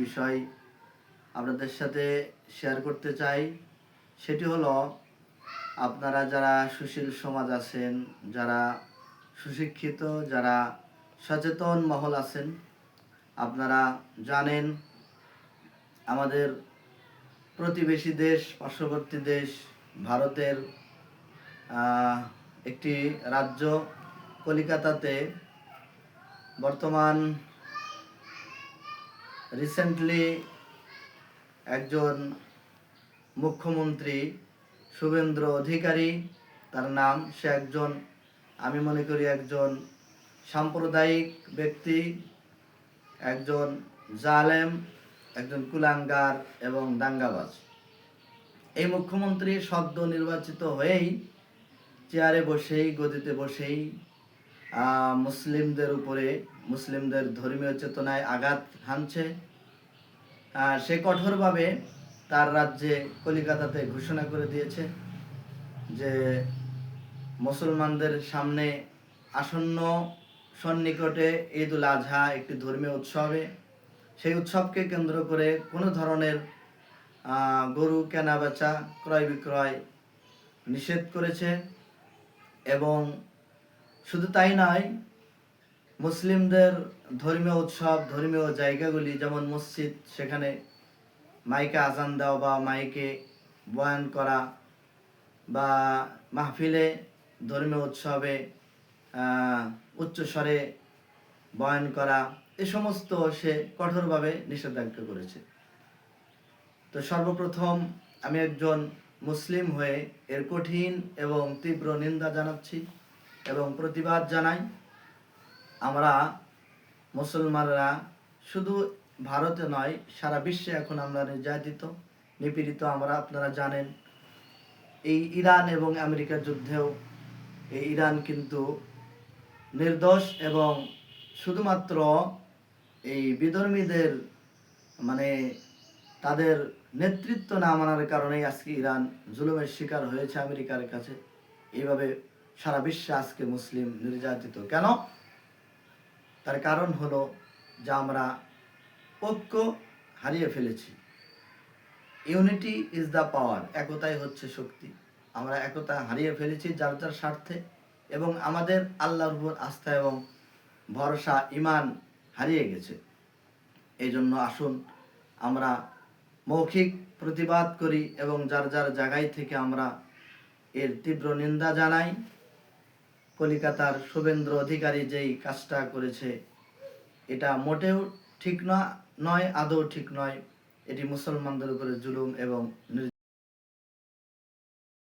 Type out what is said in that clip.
বিষয় আপনাদের সাথে শেয়ার করতে চাই। সেটি হলো, আপনারা যারা সুশীল সমাজ আছেন, যারা সুশিক্ষিত, যারা সচেতন মহল আছেন, আপনারা জানেন আমাদের প্রতিবেশী দেশ, পার্শ্ববর্তী দেশ ভারতের একটি রাজ্য কলিকাতাতে বর্তমান রিসেন্টলি একজন মুখ্যমন্ত্রী শুভেন্দু অধিকারী, তার নাম, সে একজন, আমি মনে করি একজন সাম্প্রদায়িক ব্যক্তি, একজন জালেম, একজন কুলাঙ্গার এবং দাঙ্গাবাজ। এই মুখ্যমন্ত্রী সদ্য নির্বাচিত হয়েই চেয়ারে বসেই, গদিতে বসেই মুসলিমদের উপরে, মুসলিমদের ধর্মীয় চেতনায় আঘাত হানছে। সে কঠোরভাবে তার রাজ্যে কলিকাতাতে ঘোষণা করে দিয়েছে যে মুসলমানদের সামনে আসন্ন সন্নিকটে ঈদ উল আজহা একটি ধর্মীয় উৎসবে, সেই উৎসবকে কেন্দ্র করে কোনো ধরনের গরু কেনা বেচা, ক্রয় বিক্রয় নিষেধ করেছে। এবং শুধু তাই নয়, মুসলিমদের ধর্মীয় উৎসব, ধর্মীয় জায়গাগুলি যেমন মসজিদ, সেখানে মাইকে আজান দেওয়া বা মাইকে বয়ান করা বা মাহফিলে, ধর্মীয় উৎসবে উচ্চস্বরে বয়ান করা, এ সমস্ত সে কঠোরভাবে নিষেধাজ্ঞা করেছে। তো সর্বপ্রথম আমি একজন মুসলিম হয়ে এর কঠিন এবং তীব্র নিন্দা জানাচ্ছি এবং প্রতিবাদ জানাই। আমরা মুসলমানরা শুধু ভারতে নয়, সারা বিশ্বে এখন আমরা নির্যাতিত, নিপীড়িত। আপনারা জানেন, এই ইরান এবং আমেরিকার যুদ্ধেও এই ইরান কিন্তু নির্দোষ এবং শুধুমাত্র এই বিধর্মীদের তাদের নেতৃত্ব না মানার কারণেই আজকে ইরান জুলুমের শিকার হয়েছে আমেরিকার কাছে। এইভাবে সারা বিশ্বে আজকে মুসলিম নির্যাতিত কেন? তার কারণ হলো যে আমরা ঐক্য হারিয়ে ফেলেছি। ইউনিটি ইজ দ্য পাওয়ার, একতাই হচ্ছে শক্তি। আমরা একতা হারিয়ে ফেলেছি যার যার স্বার্থে, এবং আমাদের আল্লাহর উপর আস্থা এবং ভরসা, ইমান হারিয়ে গেছে। এই জন্য আসুন আমরা মৌখিক প্রতিবাদ করি এবং যার যার জায়গায় থেকে আমরা এর তীব্র নিন্দা জানাই। কলিকাতার শুভেন্দু অধিকারী যেই কাজটা করেছে, এটা মোটেও ঠিক নয়, আদৌ ঠিক নয়। এটি মুসলমানদের উপরে জুলুম এবং